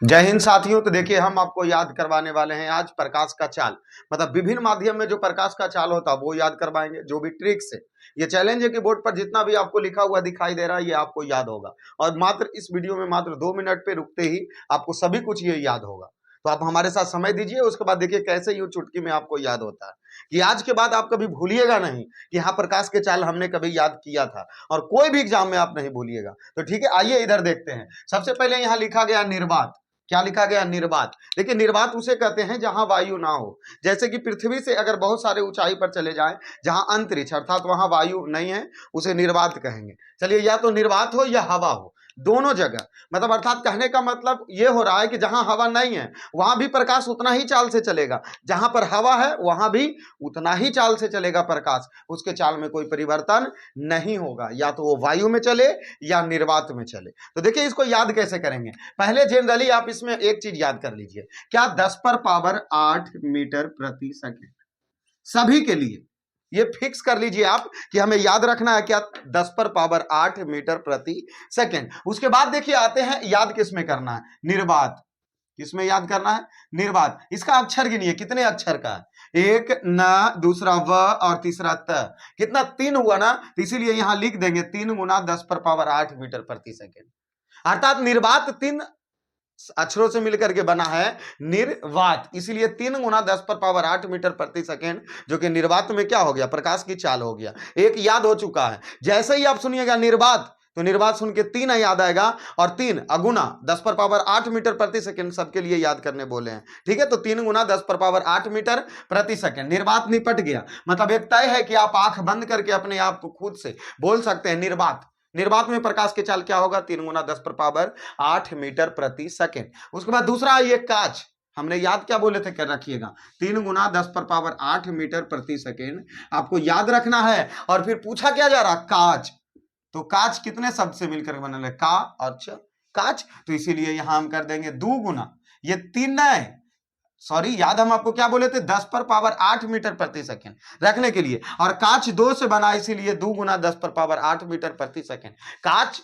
जय हिंद साथियों। तो देखिए हम आपको याद करवाने वाले हैं आज प्रकाश का चाल। मतलब विभिन्न माध्यम में जो प्रकाश का चाल होता है वो याद करवाएंगे, जो भी ट्रिक्स है। ये चैलेंज है कि बोर्ड पर जितना भी आपको लिखा हुआ दिखाई दे रहा है ये आपको याद होगा, और मात्र इस वीडियो में मात्र 2 मिनट पे रुकते ही आपको सभी कुछ ये याद होगा। तो आप हमारे साथ समय दीजिए, उसके बाद देखिए कैसे यूं चुटकी में आपको याद होता है कि आज के बाद आप कभी भूलिएगा नहीं कि हाँ प्रकाश के चाल हमने कभी याद किया था, और कोई भी एग्जाम में आप नहीं भूलिएगा। तो ठीक है, आइए इधर देखते हैं। सबसे पहले यहाँ लिखा गया निर्वात। क्या लिखा गया? निर्वात। देखिए निर्वात उसे कहते हैं जहां वायु ना हो। जैसे कि पृथ्वी से अगर बहुत सारे ऊंचाई पर चले जाएं जहां अंतरिक्ष अर्थात वहां वायु नहीं है, उसे निर्वात कहेंगे। चलिए, या तो निर्वात हो या हवा हो, दोनों जगह। मतलब अर्थात कहने का मतलब ये हो रहा है कि जहां हवा नहीं है वहां भी प्रकाश उतना ही चाल से चलेगा, जहां पर हवा है वहां भी उतना ही चाल से चलेगा प्रकाश। उसके चाल में कोई परिवर्तन नहीं होगा, या तो वो वायु में चले या निर्वात में चले। तो देखिए इसको याद कैसे करेंगे। पहले जनरली आप इसमें एक चीज याद कर लीजिए, क्या 10 पर पावर 8 मीटर प्रति सेकंड सभी के लिए। ये फिक्स कर लीजिए आप कि हमें याद रखना है क्या, 10 पर पावर 8 मीटर प्रति सेकंड। उसके बाद देखिए आते हैं याद किसमें करना है, निर्वात। किसमें याद करना है? निर्वात। इसका अक्षर गिनिए कितने अक्षर का है, एक न, दूसरा व और तीसरा त। कितना? 3 हुआ ना, तो इसीलिए यहां लिख देंगे 3 गुना 10 पर पावर 8 मीटर प्रति सेकंड। अर्थात निर्वात 3 अक्षरों से मिलकर के बना है निर्वात, इसीलिए 3 गुना 10 पर पावर 8 मीटर प्रति सेकंड, जो कि निर्वात में क्या हो गया, प्रकाश की चाल हो गया। एक याद हो चुका है। जैसे ही आप सुनिएगा निर्वात तो निर्वात सुन के 3 याद आएगा, और 3 अगुना 10 पर पावर 8 मीटर प्रति सेकंड सबके लिए याद करने बोले हैं। ठीक है, तो 3 गुना 10 पर पावर 8 मीटर प्रति सेकंड। निर्वात निपट गया। मतलब एक तय है कि आप आंख बंद करके अपने आप को खुद से बोल सकते हैं निर्वात। निर्वात में प्रकाश की चाल क्या होगा, 3 गुना 10 पर पावर 8 मीटर प्रति सेकंड। उसके बाद दूसरा ये कांच, हमने याद क्या बोले थे, कर रखिएगा 3 गुना 10 पर पावर 8 मीटर प्रति सेकंड आपको याद रखना है। और फिर पूछा क्या जा रहा, कांच। तो कांच कितने शब्द से मिलकर बनल है, का और च, कांच। तो इसीलिए यहां हम कर देंगे 2 गुना, ये 3 नहीं, सॉरी, याद हम आपको क्या बोले थे, 10 पर पावर 8 मीटर प्रति सेकंड रखने के लिए। और कांच 2 से बना, इसीलिए 2 गुना 10 पर पावर 8 मीटर प्रति सेकंड। कांच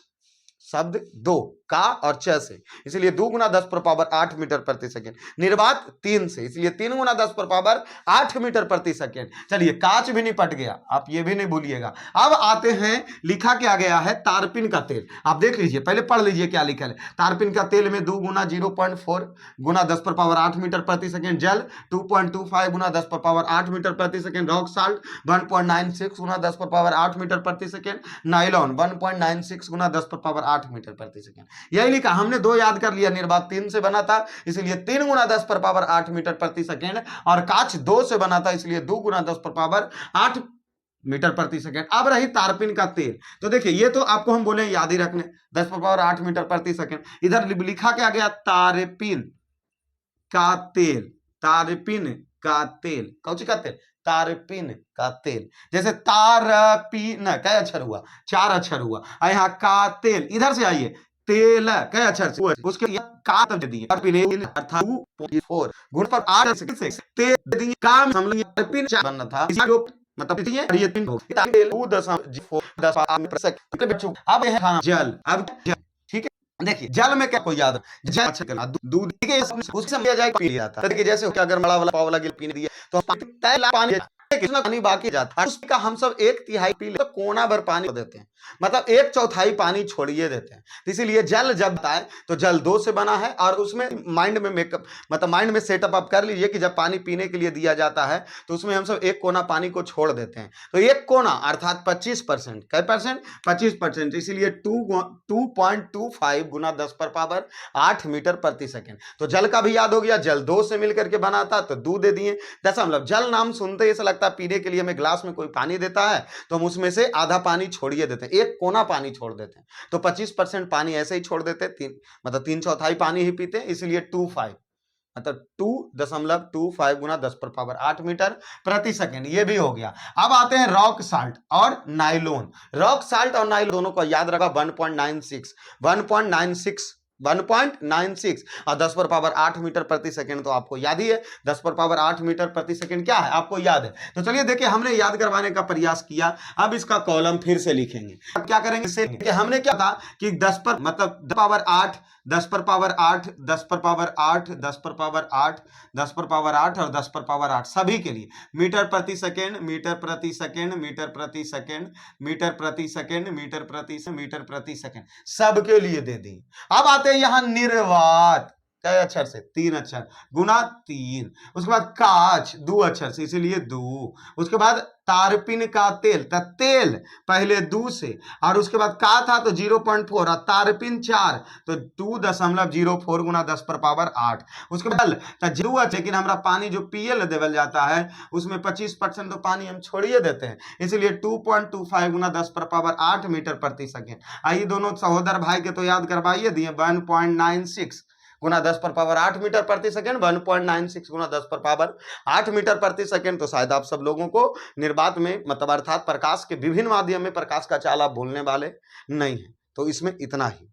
शब्द 2 का और च से, इसलिए 2 गुना 10 पर पावर 8 मीटर प्रति सेकंड। निर्वात 3 से, इसलिए 3 गुना 10 पर पावर 8 मीटर प्रति सेकंड। चलिए कांच भी निपट गया, आप ये भी नहीं भूलिएगा। अब आते हैं, लिखा क्या गया है, तारपीन का तेल। आप देख लीजिए, पहले पढ़ लीजिए क्या लिखा है। तारपीन का तेल में 2 गुना 0.4 गुना 10 पर पावर 8 मीटर प्रति सेकंड। जल 2.25 गुना 10 पर पावर 8 मीटर प्रति सेकंड। रॉक साल्ट 1.96 गुना 10 पर पावर 8 मीटर प्रति सेकंड। नाइलॉन 1.96 गुना 10 पर पावर 8 मीटर प्रति सेकंड। यही लिखा, हमने 2 याद कर लिया। निर्वात 3 से बना था, इसलिए 3 गुना 10 पर पावर 8 मीटर प्रति सेकंड। और कांच 2 से बना था, इसलिए 2 गुना 10 पर पावर 8 मीटर प्रति सेकंड। अब रही तारपीन का तेल। तो देखिए ये तो आपको हम बोले याद ही रखने, 10 पर पावर 8 मीटर प्रति सेकंड। इधर लिखा क्या गया, तारपीन का तेल। तारपीन का तेल, कौन सी का तेल, तारपीन का तेल। जैसे तारपीन क्या अक्षर हुआ, 4 अक्षर हुआ। यहाँ का तेल, इधर से आइए, तेल क्या अक्षर से, उसके का तब दिए अर्थात 2.4 गुण पर 8 से तेल दिए, काम तारपीन बनना था, मतलब ये 3 हो तेल 2.4 अब है खाना जल। अब ठीक है, देखिए जल में क्या कोई याद, जल दूध के उससे लिया जाए पी लिया था। देखिए जैसे क्या अगर बड़ा वाला पाव वाला गिल पीने दिया तो पानी कितना पानी बाकी जाता है, उसका हम सब 1/3 पी ले तो कोना भर पानी देते हैं, मतलब 1/4 पानी छोड़िए देते हैं। तो इसीलिए जल जब आता है तो जल 2 से बना है, और उसमें माइंड में मेकअप, मतलब माइंड में सेटअप आप कर लीजिए कि जब पानी पीने के लिए दिया जाता है तो उसमें हम सब 1 कोना पानी को छोड़ देते हैं। तो 1 कोना अर्थात 25%, कै परसेंट, 25%, इसीलिए 2.25 गुना 10 पर पावर 8 मीटर प्रति सेकंड। तो जल का भी याद हो गया, जल 2 से मिलकर के बना था तो 2 दे दिए दशमलव। जल नाम सुनते ऐसा लगता है पीने के लिए हमें ग्लास में कोई पानी देता है तो हम उसमें से आधा पानी छोड़िए देते हैं, 1 कोना पानी छोड़ देते हैं। तो 25% पानी ऐसे ही छोड़ देते हैं, मतलब 3/4 पानी ही पीते हैं, इसलिए 25, मतलब 2.25 गुना 10 पर पावर 8 मीटर प्रति सेकंड। ये भी हो गया। अब आते हैं रॉक साल्ट और नाइलोन। रॉक साल्ट और नाइलोन दोनों को याद रखा, 1.96 और 10 पर पावर 8 मीटर प्रति सेकंड तो आपको याद ही है। 10 पर पावर 8 मीटर प्रति सेकंड क्या है आपको याद है। तो चलिए देखिए, हमने याद करवाने का प्रयास किया। अब इसका कॉलम फिर से लिखेंगे। अब क्या करेंगे, हमने क्या था कि 10 पर मतलब 10 पावर 8 10 पर पावर 8, 10 पर पावर 8, 10 पर पावर 8, 10 पर पावर 8 और 10 पर पावर 8 सभी के लिए मीटर प्रति सेकेंड, मीटर प्रति सेकेंड, मीटर प्रति सेकेंड, मीटर प्रति सेकेंड, मीटर प्रति से मीटर प्रति सेकेंड सबके लिए दे दी। अब आते हैं यहां निर्वात, कई अक्षर से? 3 अक्षर, गुना 3। उसके बाद काच 2 अक्षर से, इसीलिए 2। उसके बाद तारपीन का तेल, तेल पहले 2 से, और उसके बाद का था तो 0.4 और तारपीन 4 तो 2.04 गुना 10 पर पावर 8। उसके बाद जरूरत, लेकिन हमारा पानी जो पीएल देवल जाता है उसमें 25% तो पानी हम छोड़िए देते हैं, इसलिए 2.25 गुना 10 पर पावर 8 मीटर प्रति सेकेंड। आइए दोनों सहोदर भाई के तो याद करवाइए दिए, 1.96 गुना 10 पर पावर 8 मीटर प्रति सेकंड, 1.96 गुना 10 पर पावर 8 मीटर प्रति सेकंड। तो शायद आप सब लोगों को निर्वात में मतलब अर्थात प्रकाश के विभिन्न माध्यम में प्रकाश का चाल आप भूलने वाले नहीं है। तो इसमें इतना ही।